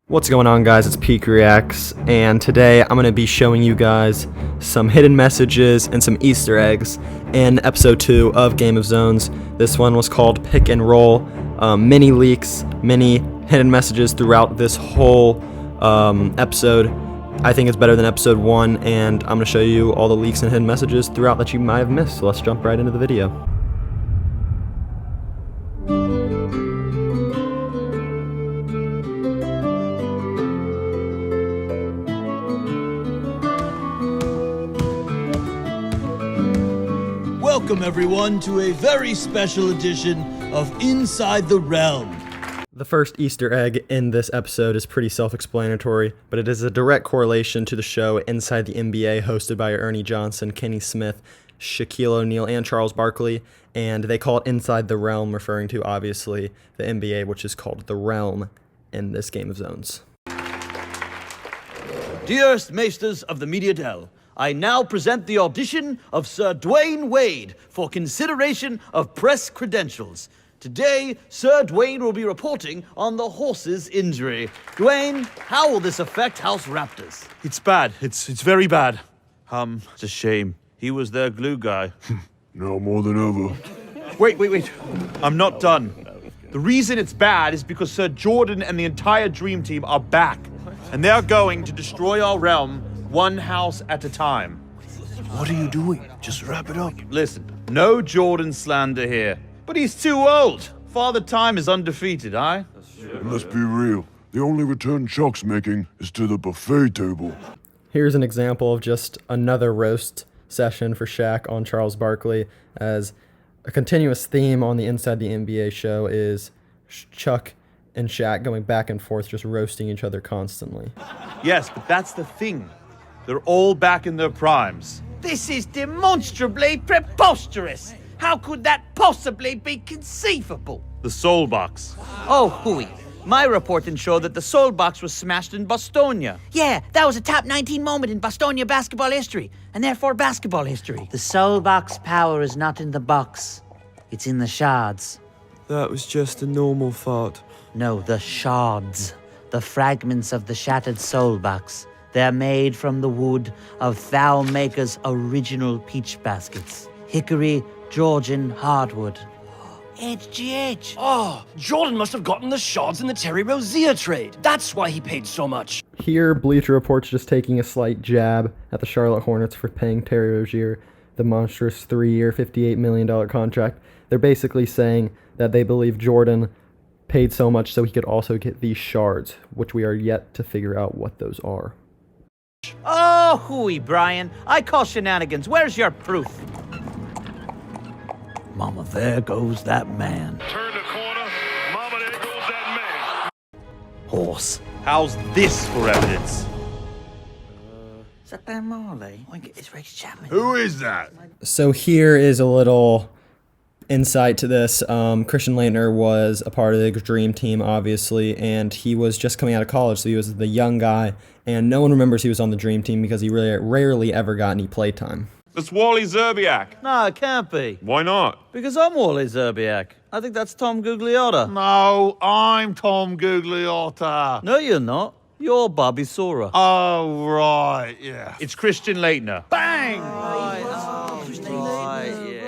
What's going on, guys? It's Peak Reacts, and today I'm going to be showing you guys some hidden messages and some Easter eggs in episode 2 of Game of Zones. This one was called Pick and Roll. Many leaks, many hidden messages throughout this whole episode. I think it's better than episode 1, and I'm going to show you all the leaks and hidden messages throughout that you might have missed. So let's jump right into the video. Welcome everyone to a very special edition of Inside the Realm. The first Easter egg in this episode is pretty self-explanatory, but it is a direct correlation to the show Inside the NBA, hosted by Ernie Johnson, Kenny Smith, Shaquille O'Neal, and Charles Barkley, and they call it Inside the Realm, referring to, obviously, the NBA, which is called The Realm in this Game of Zones. Dearest Maesters of the Media Dell, I now present the audition of Sir Dwayne Wade for consideration of press credentials. Today, Sir Dwayne will be reporting on the horse's injury. Dwayne, how will this affect House Raptors? It's bad. It's very bad. It's a shame. He was their glue guy. Now more than ever. Wait. I'm not done. The reason it's bad is because Sir Jordan and the entire Dream Team are back. And they're going to destroy our realm one house at a time. What are you doing? Just wrap it up. Listen, no Jordan slander here. But he's too old. Father Time is undefeated, aye? And let's be real. The only return Chuck's making is to the buffet table. Here's an example of just another roast session for Shaq on Charles Barkley, as a continuous theme on the Inside the NBA show is Chuck and Shaq going back and forth, just roasting each other constantly. Yes, but that's the thing. They're all back in their primes. This is demonstrably preposterous. How could that possibly be conceivable? The Soul Box. Oh, hooey. My reporting showed that the Soul Box was smashed in Bostonia. Yeah, that was a top 19 moment in Bostonia basketball history, and therefore basketball history. The Soul Box power is not in the box. It's in the shards. That was just a normal fart. No, the shards. The fragments of the shattered Soul Box. They're made from the wood of Thaumaker's original peach baskets. Hickory, Georgian hardwood. HGH. Oh, Jordan must have gotten the shards in the Terry Rozier trade. That's why he paid so much. Here, Bleacher Report's just taking a slight jab at the Charlotte Hornets for paying Terry Rozier the monstrous 3-year, $58 million contract. They're basically saying that they believe Jordan paid so much so he could also get these shards, which we are yet to figure out what those are. Oh, hooey, Brian. I call shenanigans. Where's your proof? Mama, there goes that man. Turn the corner. Mama, there goes that man. Horse. How's this for evidence? Is that Ben Marley? It's Rex Chapman. Who is that? So here is a little insight to this. Christian Laettner was a part of the Dream Team, obviously, and he was just coming out of college, so he was the young guy, and no one remembers he was on the Dream Team because he really rarely ever got any playtime. That's Wally Zerbiak. No, it can't be. Why not? Because I'm Wally Zerbiak. I think that's Tom Gugliotta. No, I'm Tom Gugliotta. No, you're not. You're Bobby Sora. Oh, right, yeah. It's Christian Laettner. Bang!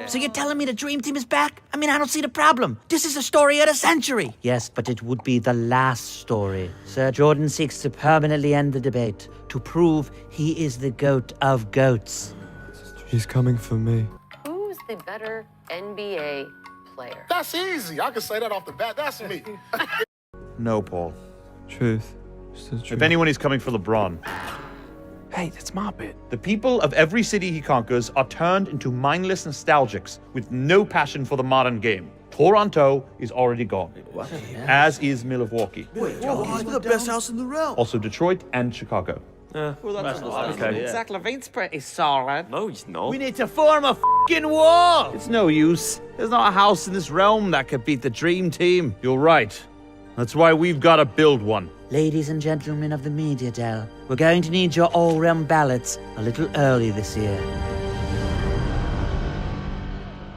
So you're telling me the Dream Team is back? I mean, I don't see the problem. This is the story of the century. Yes, but it would be the last story. Sir Jordan seeks to permanently end the debate, to prove he is the GOAT of GOATs. He's coming for me. Who's the better NBA player? That's easy. I can say that off the bat. That's me. No, Paul. Truth. It's the truth. If anyone, he's coming for LeBron. Hey, that's my bit. The people of every city he conquers are turned into mindless nostalgics with no passion for the modern game. Toronto is already gone, as is Milwaukee. Wait, Milwaukee's the best house in the realm. Also Detroit and Chicago. Okay. Zach Levine's pretty solid. No, he's not. We need to form a f***ing wall. It's no use. There's not a house in this realm that could beat the Dream Team. You're right. That's why we've got to build one. Ladies and gentlemen of the Media Dell, we're going to need your all-realm ballots a little early this year.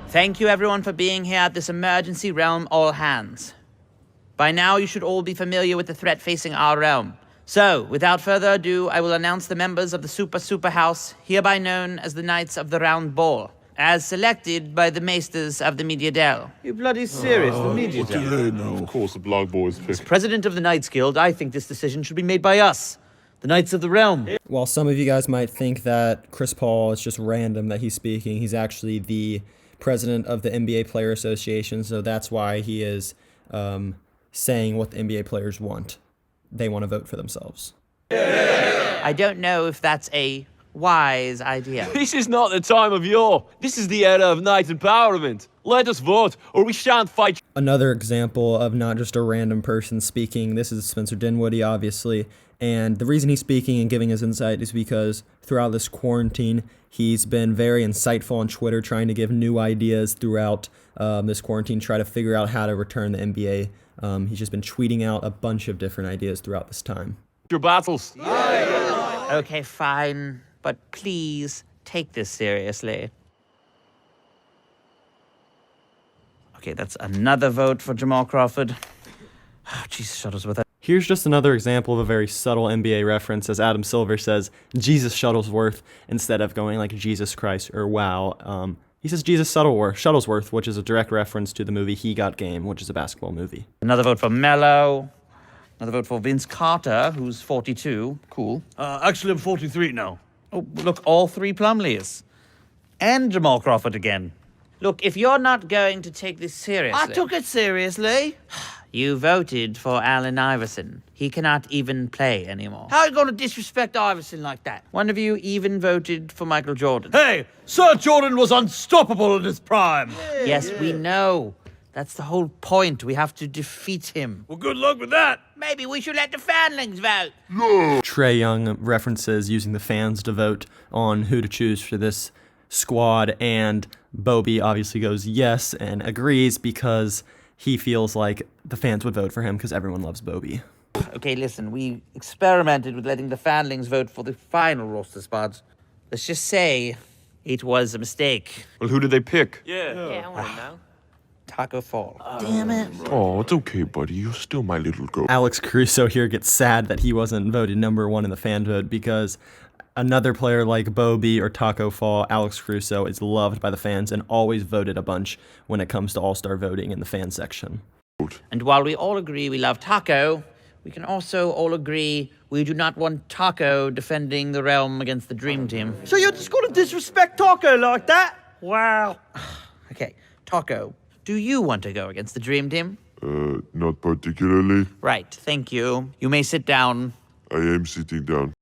Thank you, everyone, for being here at this emergency realm all hands. By now, you should all be familiar with the threat facing our realm. So, without further ado, I will announce the members of the Super House, hereby known as the Knights of the Round Ball, as selected by the Maesters of the Media Dell. You bloody serious? The media What do they know? Of course, the blog boys pick. As president of the Knights Guild, I think this decision should be made by us, the Knights of the Realm. While some of you guys might think that Chris Paul is just random that he's speaking, he's actually the president of the NBA Player Association, so that's why he is saying what the NBA players want. They want to vote for themselves. I don't know if that's a wise idea. This is not the time of year. This is the era of night empowerment. Let us vote, or we shan't fight. Another example of not just a random person speaking, this is Spencer Dinwiddie, obviously, and the reason he's speaking and giving his insight is because throughout this quarantine, he's been very insightful on Twitter, trying to give new ideas throughout this quarantine, try to figure out how to return the NBA. He's just been tweeting out a bunch of different ideas throughout this time. Your battles. Okay, fine, but please take this seriously. Okay, that's another vote for Jamal Crawford. Oh, Jesus, Shuttlesworth. Here's just another example of a very subtle NBA reference, as Adam Silver says, Jesus Shuttlesworth, instead of going like Jesus Christ or wow. He says Jesus Shuttlesworth, which is a direct reference to the movie He Got Game, which is a basketball movie. Another vote for Melo. Another vote for Vince Carter, who's 42. Cool. Actually, I'm 43 now. Oh, look, all three Plumleys. And Jamal Crawford again. Look, if you're not going to take this seriously... I took it seriously. You voted for Allen Iverson. He cannot even play anymore. How are you going to disrespect Iverson like that? One of you even voted for Michael Jordan. Hey, Sir Jordan was unstoppable in his prime. Yes, we know. That's the whole point. We have to defeat him. Well, good luck with that. Maybe we should let the fanlings vote. Trae Young references using the fans to vote on who to choose for this squad, and Bobby obviously goes yes and agrees because he feels like the fans would vote for him because everyone loves Bobby. Okay, listen, we experimented with letting the fanlings vote for the final roster spots. Let's just say it was a mistake. Well, who did they pick? Yeah. Yeah, I want to know. Taco Fall. Damn it. Oh, it's okay, buddy. You're still my little girl. Alex Caruso here gets sad that he wasn't voted number one in the fan vote because another player like Bobby or Taco Fall, Alex Caruso, is loved by the fans and always voted a bunch when it comes to all-star voting in the fan section. And while we all agree we love Taco, we can also all agree we do not want Taco defending the realm against the Dream Team. So you're just going to disrespect Taco like that? Wow. Okay, Taco, do you want to go against the Dream Team? Not particularly. Right, thank you. You may sit down. I am sitting down.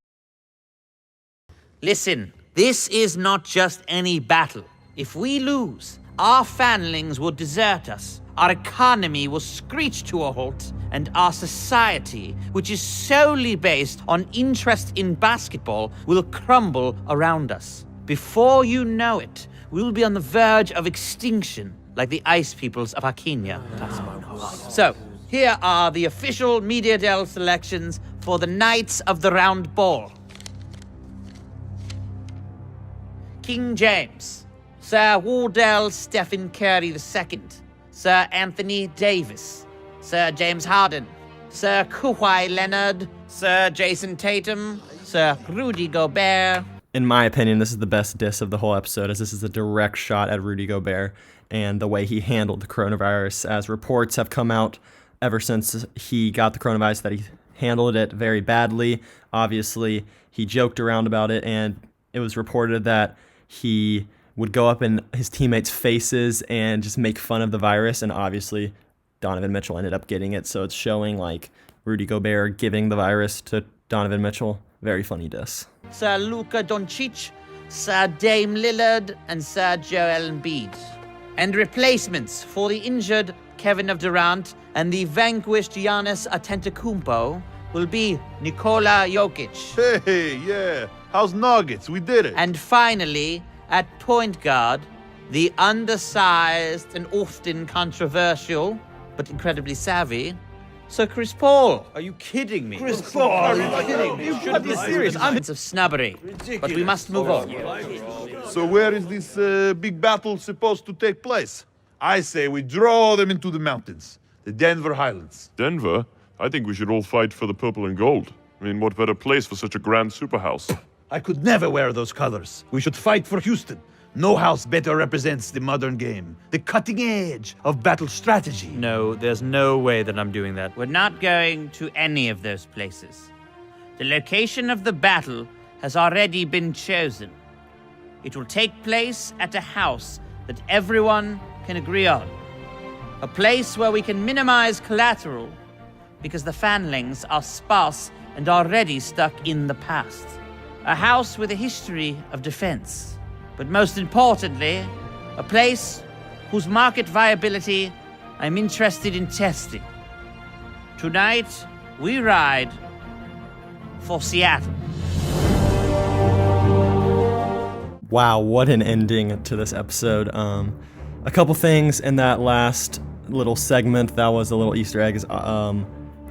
Listen, this is not just any battle. If we lose, our fanlings will desert us, our economy will screech to a halt, and our society, which is solely based on interest in basketball, will crumble around us. Before you know it, we will be on the verge of extinction, like the ice peoples of Arcadia. So, here are the official Media Dell selections for the Knights of the Round Ball. King James, Sir Wardell Stephen Curry II, Sir Anthony Davis, Sir James Harden, Sir Kawhi Leonard, Sir Jason Tatum, Sir Rudy Gobert. In my opinion, this is the best diss of the whole episode, as this is a direct shot at Rudy Gobert and the way he handled the coronavirus, as reports have come out ever since he got the coronavirus that he handled it very badly. Obviously, he joked around about it, and it was reported that he would go up in his teammates' faces and just make fun of the virus, and obviously Donovan Mitchell ended up getting it, so it's showing like Rudy Gobert giving the virus to Donovan Mitchell. Very funny diss. Sir Luka Doncic, Sir Dame Lillard, and Sir Joel Embiid. And replacements for the injured Kevin of Durant and the vanquished Giannis Antetokounmpo will be Nikola Jokic. Hey, yeah. How's Nuggets? We did it. And finally, at point guard, the undersized and often controversial, but incredibly savvy, Sir Chris Paul. Are you kidding me? Chris Paul, are you kidding me? You shouldn't be serious. Moments of snubbery, but we must move on. So where is this big battle supposed to take place? I say we draw them into the mountains. the Denver Highlands. Denver? I think we should all fight for the purple and gold. I mean, what better place for such a grand superhouse? I could never wear those colors. We should fight for Houston. No house better represents the modern game, the cutting edge of battle strategy. No, there's no way that I'm doing that. We're not going to any of those places. The location of the battle has already been chosen. It will take place at a house that everyone can agree on. A place where we can minimize collateral because the fanlings are sparse and already stuck in the past. A house with a history of defense. But most importantly, a place whose market viability I'm interested in testing. Tonight, we ride for Seattle. Wow, what an ending to this episode. A couple things in that last little segment that was a little Easter egg.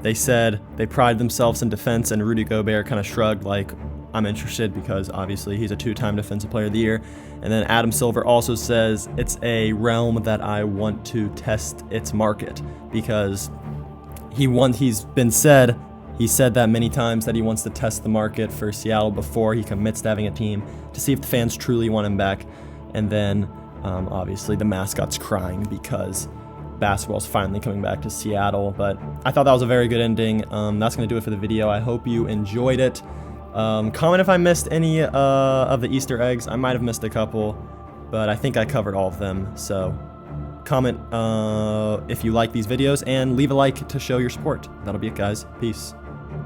They said they pride themselves in defense, and Rudy Gobert kind of shrugged like, I'm interested because obviously he's a 2-time Defensive Player of the Year. And then Adam Silver also says it's a realm that I want to test its market because he said that many times that he wants to test the market for Seattle before he commits to having a team to see if the fans truly want him back. And then obviously the mascot's crying because basketball's finally coming back to Seattle. But I thought that was a very good ending. That's going to do it for the video. I hope you enjoyed it. Comment if I missed any of the Easter eggs. I might have missed a couple, but I think I covered all of them. So comment if you like these videos, and leave a like to show your support. That'll be it, guys. Peace.